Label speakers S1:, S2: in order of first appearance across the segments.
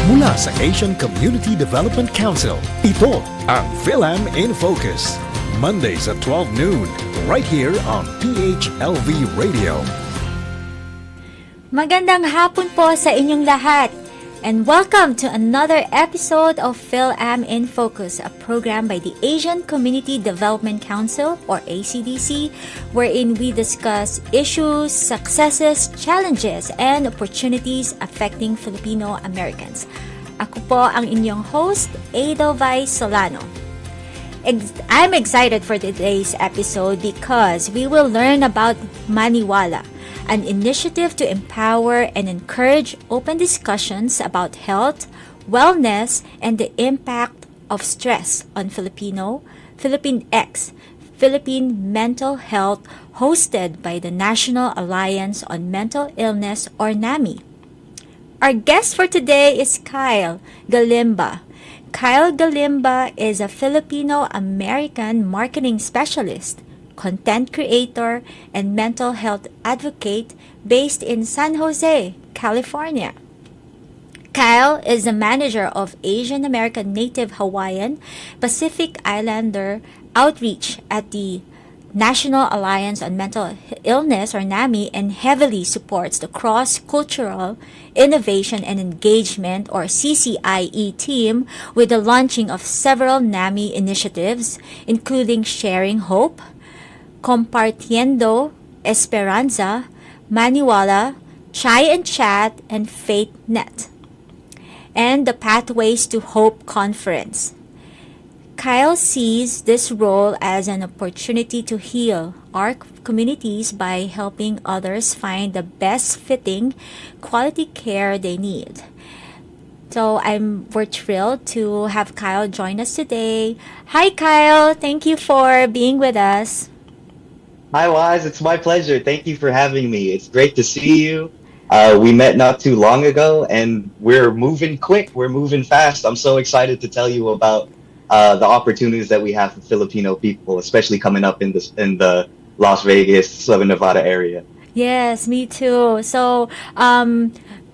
S1: Mula sa Asian Community Development Council, ito ang Philam in Focus. Mondays at 12 noon, right here on PHLV Radio.
S2: Magandang hapon po sa inyong lahat. And welcome to another episode of Philam in Focus, a program by the Asian Community Development Council or ACDC, wherein we discuss issues, successes, challenges, and opportunities affecting Filipino Americans. Ako po ang inyong host, Edelvise Solano. I'm excited for today's episode because we will learn about Maniwalà, an initiative to empower and encourage open discussions about health, wellness, and the impact of stress on Filipinx, Philippine mental health, hosted by the National Alliance on Mental Illness or NAMI. Our guest for today is Kyle Galimba. Kyle Galimba is a Filipino-American marketing specialist, content creator, and mental health advocate based in San Jose, California. Kyle is the manager of Asian American Native Hawaiian Pacific Islander outreach at the National Alliance on Mental Illness or NAMI and heavily supports the Cross-Cultural Innovation and Engagement or CCIE team with the launching of several NAMI initiatives, including Sharing Hope, Compartiendo Esperanza, Maniwalà, Chai and Chat, and Faith Net, and the Pathways to Hope Conference. Kyle sees this role as an opportunity to heal our communities by helping others find the best fitting quality care they need. So we're thrilled to have Kyle join us today. Hi Kyle, thank you for being with us.
S3: Hi, Wise. It's my pleasure. Thank you for having me. It's great to see you. We met not too long ago, and we're moving quick. We're moving fast. I'm so excited to tell you about the opportunities that we have for Filipino people, especially coming up in the Las Vegas, Southern Nevada area.
S2: Yes, me too. So,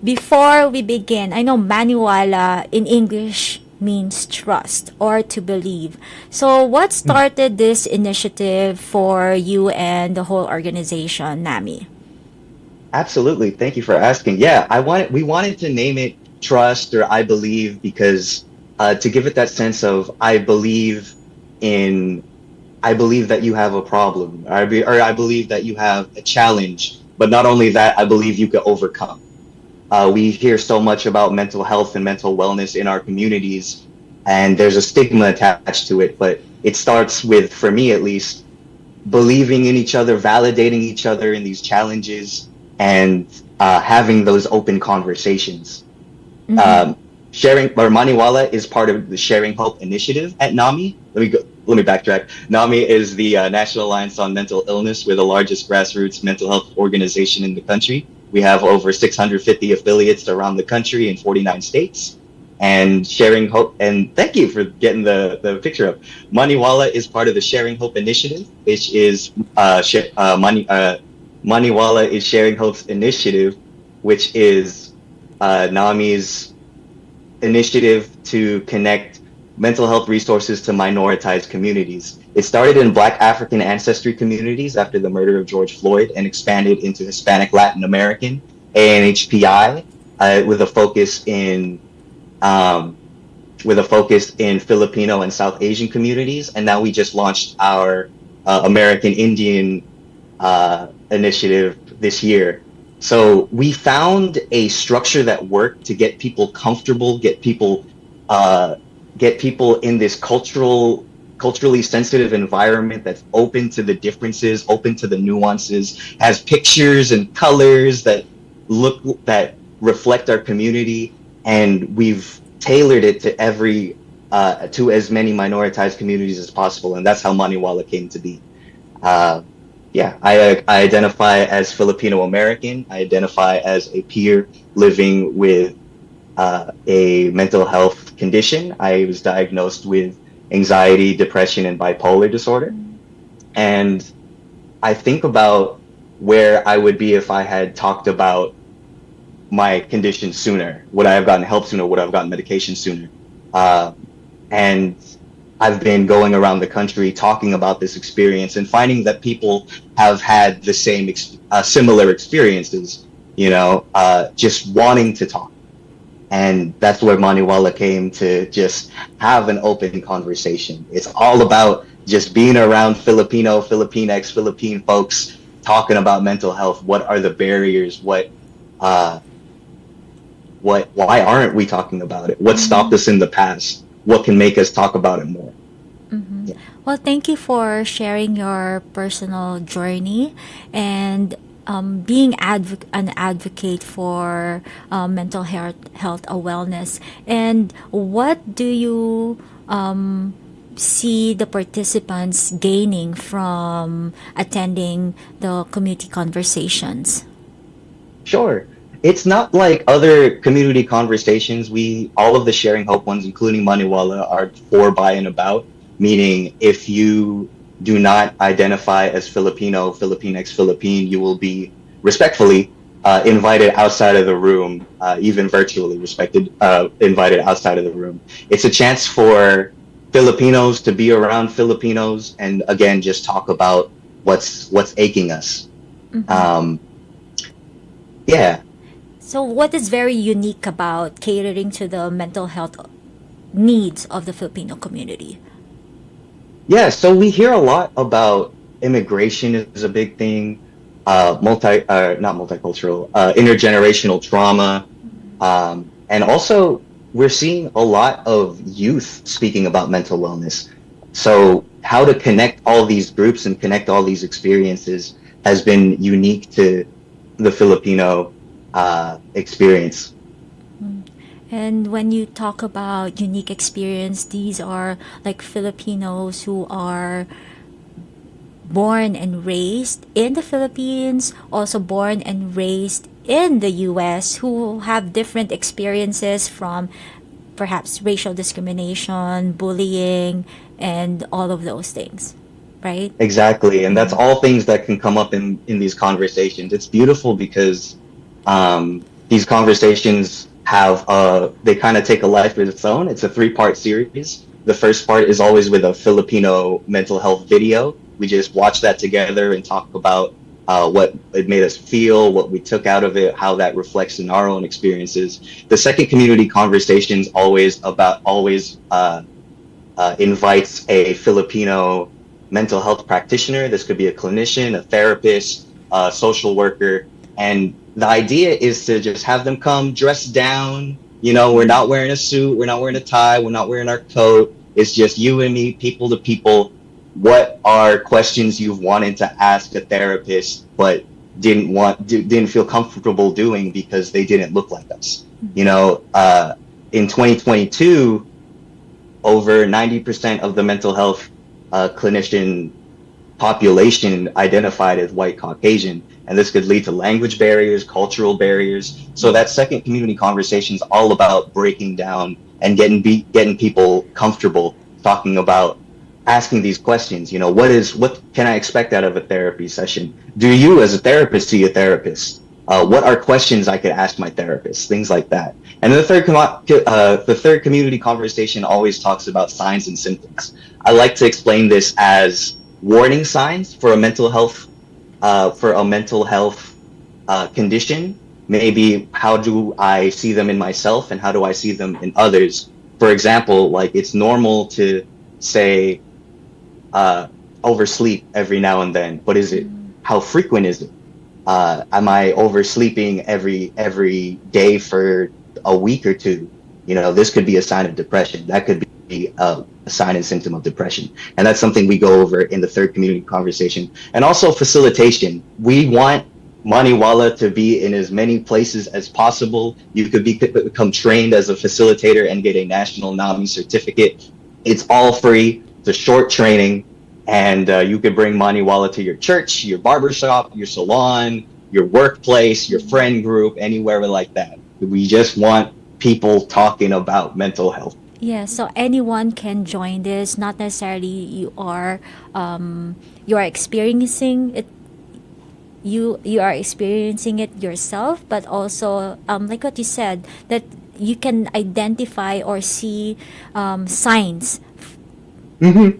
S2: before we begin, I know Maniwalà in English means trust or to believe. So what started this initiative for you and the whole organization, NAMI?
S3: Absolutely. Thank you for asking. Yeah, we wanted to name it Trust or I Believe because to give it that sense of I believe that you have a problem, or I believe that you have a challenge, but not only that, I believe you can overcome. We hear so much about mental health and mental wellness in our communities, and there's a stigma attached to it, but it starts with, for me at least, believing in each other, validating each other in these challenges, and having those open conversations.
S2: Mm-hmm.
S3: Maniwalà is part of the Sharing Hope initiative at NAMI. Let me backtrack. NAMI is the National Alliance on Mental Illness. We're the largest grassroots mental health organization in the country. We have over 650 affiliates around the country in 49 states. And Sharing Hope, and thank you for getting the picture up. Maniwalà is part of the Sharing Hope initiative, which is Maniwalà is Sharing Hope's initiative, which is NAMI's initiative to connect mental health resources to minoritized communities. It started in Black African ancestry communities after the murder of George Floyd and expanded into Hispanic Latin American ANHPI with a focus in Filipino and South Asian communities. And now we just launched our American Indian initiative this year. So we found a structure that worked to get people comfortable, get people in this culturally sensitive environment that's open to the differences, open to the nuances, has pictures and colors that reflect our community, and we've tailored it to to as many minoritized communities as possible, and that's how Maniwalà came to be. I identify as Filipino American. I identify as a peer living with a mental health condition. I was diagnosed with anxiety, depression, and bipolar disorder. And I think about where I would be if I had talked about my condition sooner? Would I have gotten help sooner? Would I have gotten medication sooner? Uh, and I've been going around the country talking about this experience and finding that people have had the same, similar experiences, just wanting to talk. And that's where Maniwalà came to just have an open conversation. It's all about just being around Filipino, Filipinx, Philippine folks talking about mental health. What are the barriers? Uh, why aren't we talking about it? What stopped us in the past? What can make us talk about it more?
S2: Mm-hmm.
S3: Yeah.
S2: Well, thank you for sharing your personal journey and being an advocate for mental health awareness. And what do you see the participants gaining from attending the community conversations?
S3: Sure. It's not like other community conversations. All of the Sharing Hope ones, including Maniwala, are for, by, and about, meaning if you do not identify as Filipino, Filipinx, Philippine, you will be respectfully invited outside of the room, even virtually invited outside of the room. It's a chance for Filipinos to be around Filipinos and again, just talk about what's aching us.
S2: Mm-hmm.
S3: Yeah.
S2: So, what is very unique about catering to the mental health needs of the Filipino community?
S3: Yeah, so we hear a lot about immigration is a big thing, not multicultural, intergenerational trauma, and also we're seeing a lot of youth speaking about mental wellness. So how to connect all these groups and connect all these experiences has been unique to the Filipino experience.
S2: And when you talk about unique experience, these are like Filipinos who are born and raised in the Philippines, also born and raised in the US, who have different experiences from perhaps racial discrimination, bullying, and all of those things, right?
S3: Exactly. And that's all things that can come up in these conversations. It's beautiful because these conversations they kind of take a life of its own. It's a 3-part series. The first part is always with a Filipino mental health video. We just watch that together and talk about what it made us feel, what we took out of it, how that reflects in our own experiences. The second community conversations always invites a Filipino mental health practitioner. This could be a clinician, a therapist, a social worker, and the idea is to just have them come dressed down. We're not wearing a suit, we're not wearing a tie, we're not wearing our coat. It's just you and me, people to people. What are questions you've wanted to ask a therapist but didn't feel comfortable doing because they didn't look like us? In 2022, over 90% of the mental health clinician population identified as white Caucasian, and this could lead to language barriers, cultural barriers. So that second community conversation is all about breaking down and getting people comfortable talking about asking these questions. What can I expect out of a therapy session? Do you, as a therapist, see a therapist? What are questions I could ask my therapist? Things like that. And then the third community conversation always talks about signs and symptoms. I like to explain this as warning signs for a mental health condition. Maybe how do I see them in myself and how do I see them in others? For example, like it's normal to say oversleep every now and then, but how frequent is it? Am I oversleeping every day for a week or two? This could be a sign of depression. That could be a sign and symptom of depression. And that's something we go over in the third community conversation. And also facilitation. We want Maniwalà to be in as many places as possible. You could become trained as a facilitator and get a national NAMI certificate. It's all free. It's a short training. And you could bring Maniwalà to your church, your barbershop, your salon, your workplace, your friend group, anywhere like that. We just want people talking about mental health.
S2: Yeah, so anyone can join this. Not necessarily you are experiencing it you are experiencing it yourself, but also like what you said, that you can identify or see signs.
S3: Hmm.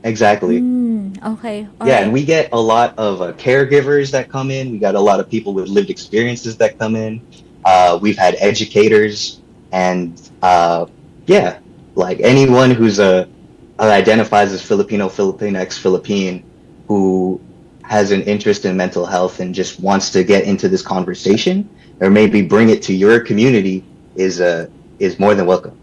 S3: Exactly.
S2: Okay, all
S3: Yeah, and
S2: right.
S3: we get a lot of caregivers that come in. We got a lot of people with lived experiences that come in. We've had educators, and yeah, like anyone who identifies as Filipino, Filipinx, Philippine, who has an interest in mental health and just wants to get into this conversation, or maybe bring it to your community, is more than welcome.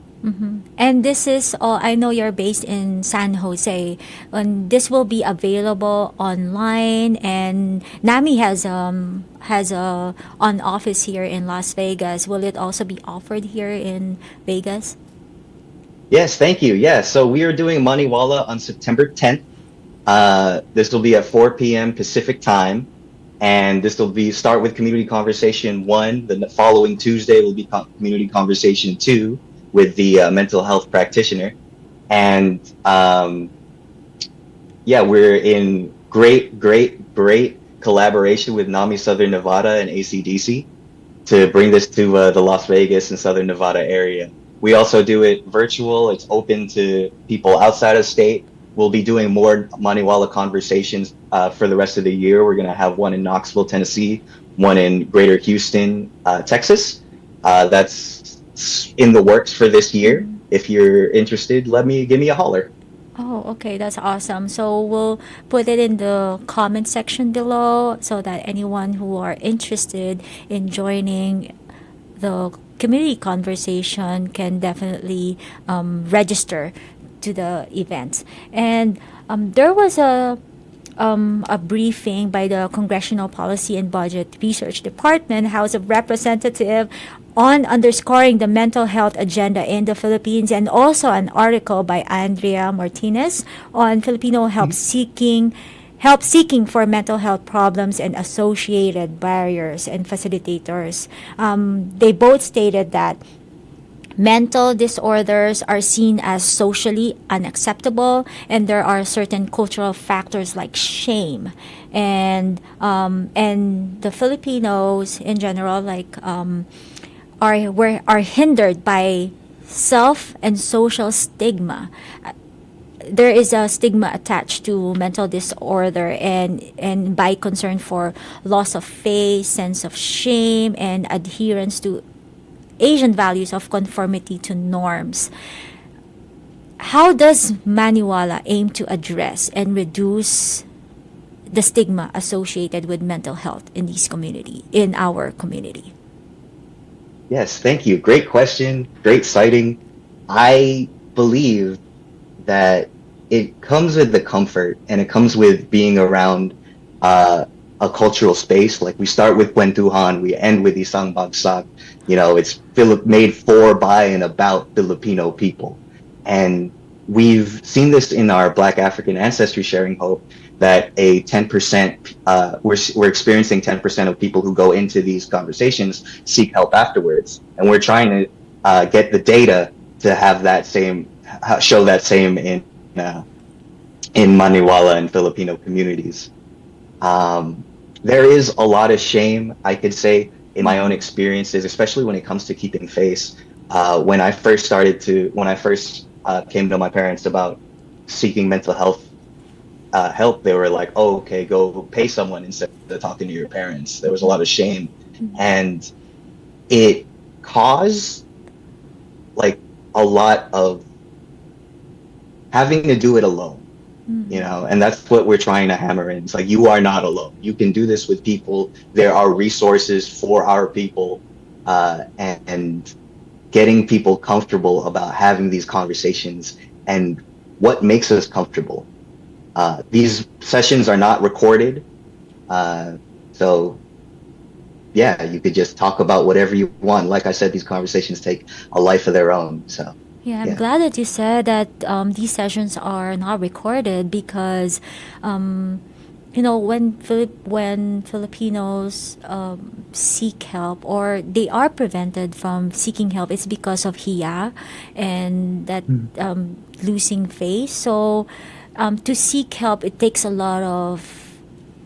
S2: And this is all. I know you're based in San Jose, and this will be available online. And NAMI has a an office here in Las Vegas. Will it also be offered here in Vegas?
S3: Yes, thank you. Yeah, so we are doing Maniwalà on September 10th. This will be at 4 p.m. Pacific time, and this will be start with community conversation one. The following Tuesday will be community conversation two with the mental health practitioner, and yeah, we're in great collaboration with NAMI Southern Nevada and ACDC to bring this to the Las Vegas and Southern Nevada area. We also do it virtual. It's open to people outside of state. We'll be doing more Maniwala conversations for the rest of the year. We're going to have one in Knoxville, Tennessee, one in Greater Houston, Texas. That's in the works for this year. If you're interested, give me a holler.
S2: Oh, okay, that's awesome. So we'll put it in the comment section below so that anyone who are interested in joining the community conversation can definitely register to the events. And there was a briefing by the Congressional Policy and Budget Research Department, House of Representative, on underscoring the mental health agenda in the Philippines, and also an article by Andrea Martinez on Filipino help seeking for mental health problems and associated barriers and facilitators. They both stated that mental disorders are seen as socially unacceptable, and there are certain cultural factors like shame, and the Filipinos in general are hindered by self and social stigma. There is a stigma attached to mental disorder, and by concern for loss of faith, sense of shame, and adherence to Asian values of conformity to norms. How does Maniwala aim to address and reduce the stigma associated with mental health in our community?
S3: Yes, thank you. Great question. Great citing. I believe that it comes with the comfort and it comes with being around a cultural space. Like we start with Kwentuhan, we end with Isang Bagsak. It's made for, by, and about Filipino people. And we've seen this in our Black African Ancestry Sharing Hope that a 10%, we're experiencing 10% of people who go into these conversations seek help afterwards. And we're trying to get the data to have that same, show that same in Maniwala and Filipino communities. There is a lot of shame, I could say, in my own experiences, especially when it comes to keeping face. When I first came to my parents about seeking mental health help, they were like, "Oh, okay, go pay someone instead of talking to your parents." There was a lot of shame, and it caused like a lot of having to do it alone. And that's what we're trying to hammer in. It's like, you are not alone. You can do this with people. There are resources for our people, and getting people comfortable about having these conversations and what makes us comfortable. These sessions are not recorded. So yeah, you could just talk about whatever you want. Like I said, these conversations take a life of their own. So
S2: Yeah, I'm
S3: yeah.
S2: glad that you said that these sessions are not recorded because, when Filipinos seek help, or they are prevented from seeking help, it's because of hiya and that losing faith. So to seek help, it takes a lot of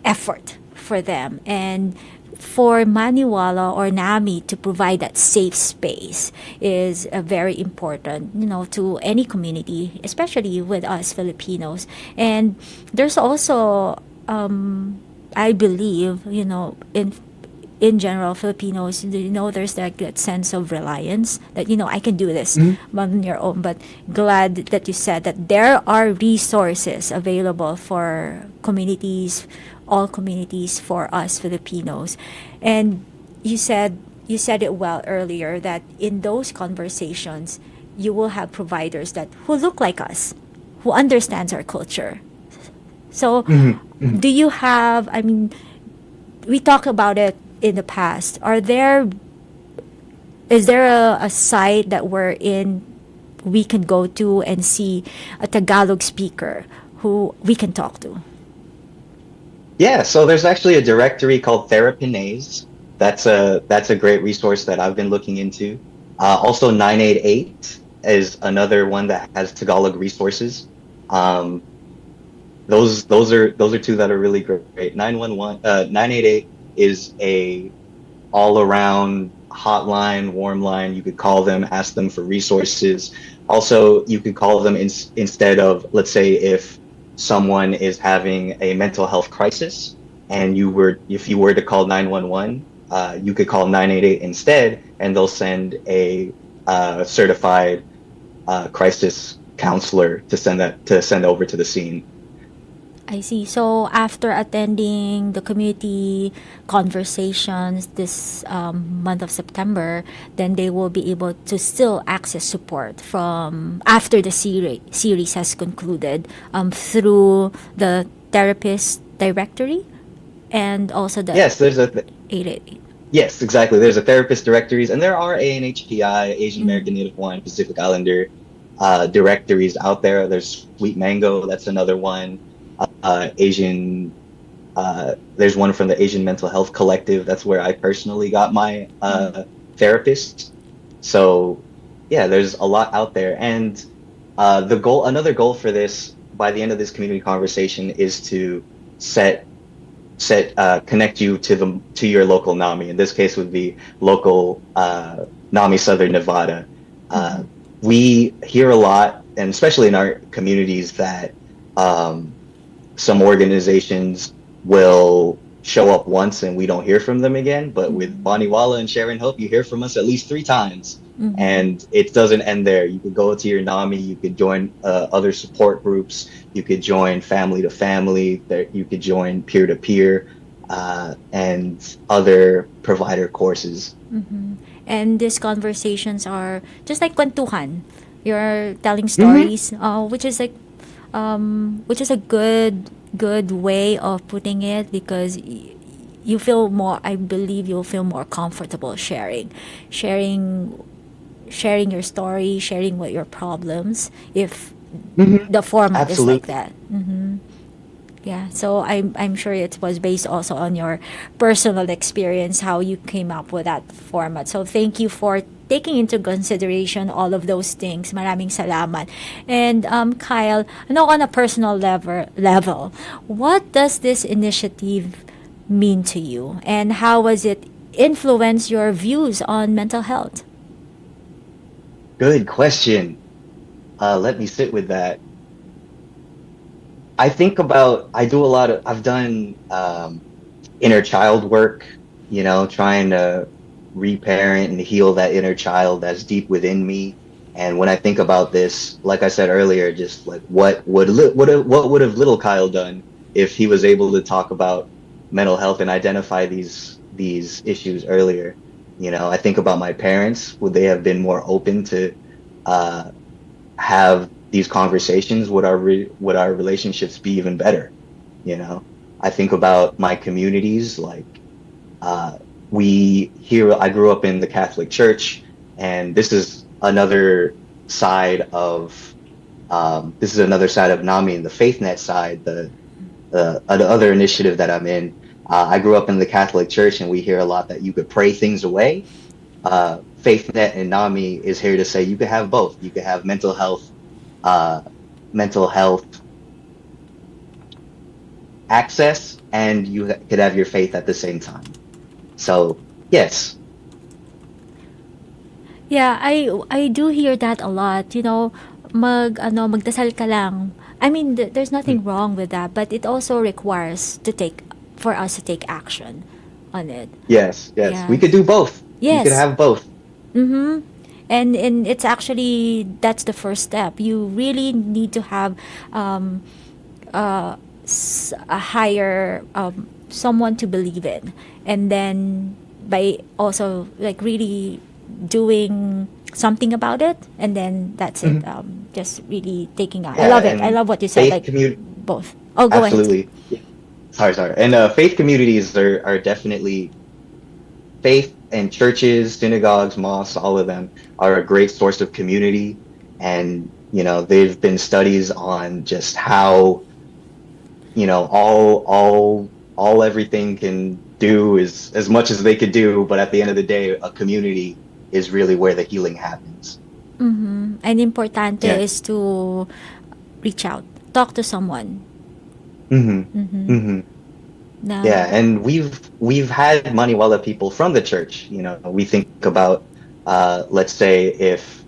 S2: effort for them, and for Maniwala or NAMI to provide that safe space is very important, to any community, especially with us Filipinos. And there's also, I believe, in general, Filipinos, there's that sense of reliance that, I can do this on your own. But glad that you said that there are resources available for communities, all communities, for us Filipinos. And you said it well earlier that in those conversations, you will have providers who look like us, who understands our culture. So, do you have? I mean, we talked about it in the past. Is there a site that we can go to and see a Tagalog speaker who we can talk to?
S3: Yeah, so there's actually a directory called Filipinx. That's a great resource that I've been looking into. Also, 988 is another one that has Tagalog resources. Those are two that are really great. 988 is a all around hotline, warm line. You could call them, ask them for resources. Also, you could call them instead of, let's say, if someone is having a mental health crisis and if you were to call 911, you could call 988 instead, and they'll send a certified crisis counselor to send over to the scene.
S2: I see. So after attending the community conversations this month of September, then they will be able to still access support from after the series has concluded, through the therapist directory and also the
S3: Yes,
S2: 888.
S3: yes, exactly. There's a therapist directories, and there are ANHPI, Asian
S2: Mm.
S3: American Native Hawaiian Pacific Islander directories out there. There's Sweet Mango, that's another one. Asian, there's one from the Asian Mental Health Collective. That's where I personally got my therapist. So yeah, there's a lot out there. And another goal for this, by the end of this community conversation, is to connect you to your local NAMI. In this case, would be local NAMI Southern Nevada. We hear a lot, and especially in our communities, that some organizations will show up once and we don't hear from them again. But with Maniwalà and Sharon Hope, you hear from us at least 3 times. And it doesn't end there. You could go to your NAMI, you could join other support groups, you could join family to family, you could join peer to peer, and other provider courses.
S2: And these conversations are just like kwentuhan. You're telling stories, which is a good way of putting it, because you feel more. I believe you'll feel more comfortable sharing your story, sharing what your problems, if the format is like
S3: Absolutely.
S2: that. Yeah, so I'm sure it was based also on your personal experience how you came up with that format. So thank you for taking into consideration all of those things. Maraming salamat. And Kyle, on a personal level, what does this initiative mean to you, and how was it influence your views on mental health?
S3: Good question. Let me sit with that. I've done inner child work, trying to reparent and heal that inner child that's deep within me. And when I think about this, like I said earlier, just like what would have little Kyle done if he was able to talk about mental health and identify these issues earlier? I think about my parents. Would they have been more open to have these conversations? Would our relationships be even better? I think about my communities. Like I grew up in the Catholic Church, and this is another side of NAMI and the FaithNet side, the other initiative that I'm in. I grew up in the Catholic Church, and we hear a lot that you could pray things away. FaithNet and NAMI is here to say you could have both. You could have mental health access and you could have your faith at the same time. So, yes.
S2: Yeah, I do hear that a lot. Magdasal ka lang. I mean, there's nothing wrong with that, but it also requires for us to take action on it.
S3: Yes, yes. We
S2: Yeah.
S3: could do both. You could
S2: Yes.
S3: have both.
S2: Mm-hmm. And it's actually that's the first step. You really need to have um, a higher someone to believe in, and then by also like really doing something about it, and then that's it.
S3: Mhm.
S2: Just really taking out. I
S3: Yeah,
S2: love it. I
S3: and
S2: love what you said.
S3: faith
S2: Like
S3: community,
S2: both. Oh, go ahead.
S3: absolutely. Sorry. And faith communities are definitely faith and churches, synagogues, mosques, all of them are a great source of community. And, there've been studies on just how, all everything can do is as much as they could do, but at the end of the day, a community is really where the healing happens.
S2: Mm-hmm. And importante
S3: Yeah.
S2: is to reach out, talk to someone.
S3: Mm-hmm.
S2: Mm-hmm.
S3: Mm-hmm.
S2: Na,
S3: Yeah, and we've had Maniwalà people from the church. We think about, let's say if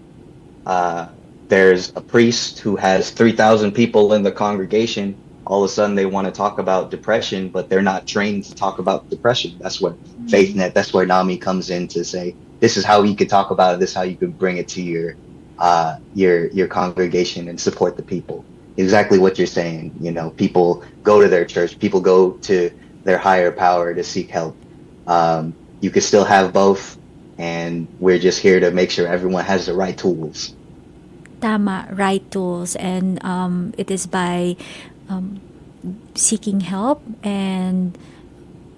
S3: there's a priest who has 3,000 people in the congregation, all of a sudden they want to talk about depression, but they're not trained to talk about depression. That's where FaithNet, that's where NAMI comes in to say, this is how you could talk about it, this is how you could bring it to your congregation and support the people. Exactly what you're saying. People go to their church, people go to their higher power to seek help. You could still have both, and we're just here to make sure everyone has the right tools.
S2: tama, right tools, and it is by seeking help and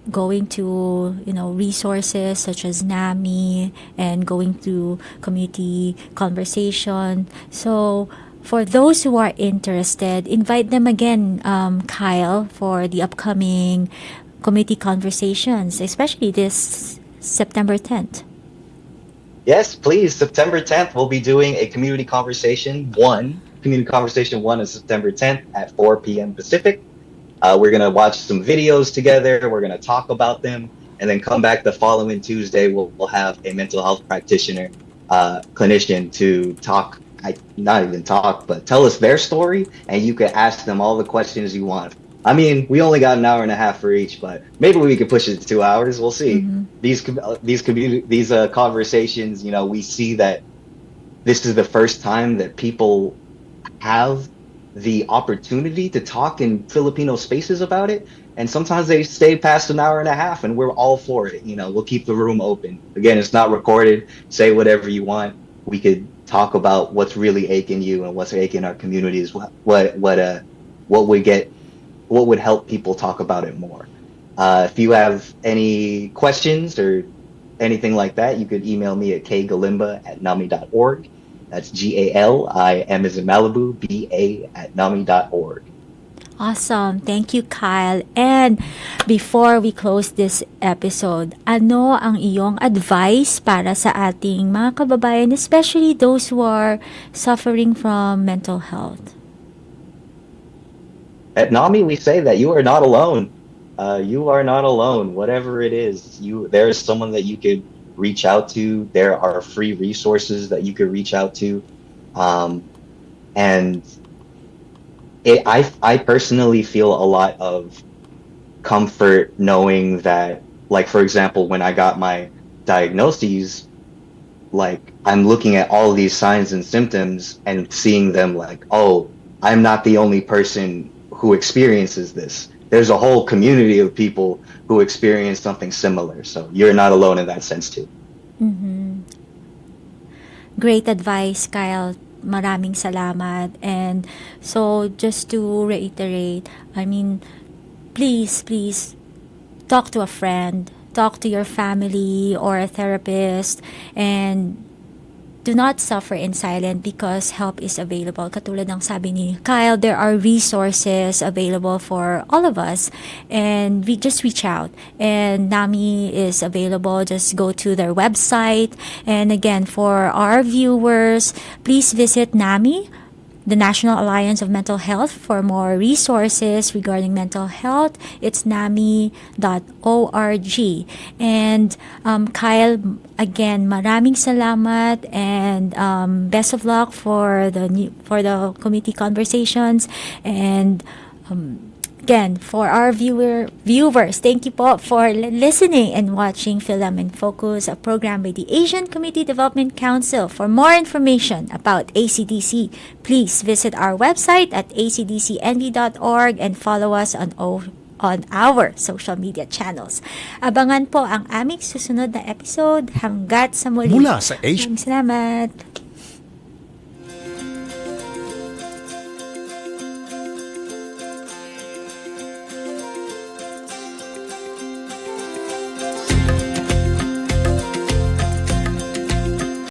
S2: going to resources such as NAMI and going to community conversation. So for those who are interested, invite them again, Kyle, for the upcoming community conversations, especially this September 10th.
S3: Yes, please. September 10th, we'll be doing a community conversation one. Community conversation one is September 10th at 4 p.m. Pacific. We're going to watch some videos together. We're going to talk about them and then come back the following Tuesday. We'll have a mental health practitioner, clinician to talk, not even talk, but tell us their story. And you can ask them all the questions you want. I mean, we only got an hour and a half for each, but maybe we could push it to 2 hours. We'll see. These conversations, we see that this is the first time that people have the opportunity to talk in Filipino spaces about it. And sometimes they stay past an hour and a half, and we're all for it. We'll keep the room open. Again, it's not recorded. Say whatever you want. We could talk about what's really aching you and what's aching our communities. What would help people talk about it more. If you have any questions or anything like that, you could email me at kgalimba@nami.org. That's GALIM as in Malibu, BA@nami.org.
S2: Awesome. Thank you, Kyle. And before we close this episode, ano ang iyong advice para sa ating mga kababayan, especially those who are suffering from mental health?
S3: At NAMI, we say that you are not alone. You are not alone. Whatever it is, there is someone that you could reach out to. There are free resources that you could reach out to, and I personally feel a lot of comfort knowing that, like for example, when I got my diagnoses, like I'm looking at all these signs and symptoms and seeing them like, oh, I'm not the only person who experiences this. There's a whole community of people who experience something similar. So you're not alone in that sense too.
S2: Mm-hmm. Great advice, Kyle. Maraming salamat. And so just to reiterate, I mean, please talk to a friend, talk to your family or a therapist, and do not suffer in silence because help is available. Katulad ng sabi ni Kyle, there are resources available for all of us, and we just reach out. And NAMI is available. Just go to their website. And again, for our viewers, please visit NAMI the National Alliance of Mental Health. For more resources regarding mental health, it's NAMI.org. And Kyle, again, maraming salamat and best of luck for the committee conversations. And again, for our viewers, thank you po for listening and watching Philam in Focus, a program by the Asian Community Development Council. For more information about ACDC, please visit our website at acdcnv.org and follow us on our social media channels. Abangan po ang aming susunod na episode. Hanggat sa muli.
S1: Mula sa Asia.
S2: Maraming salamat.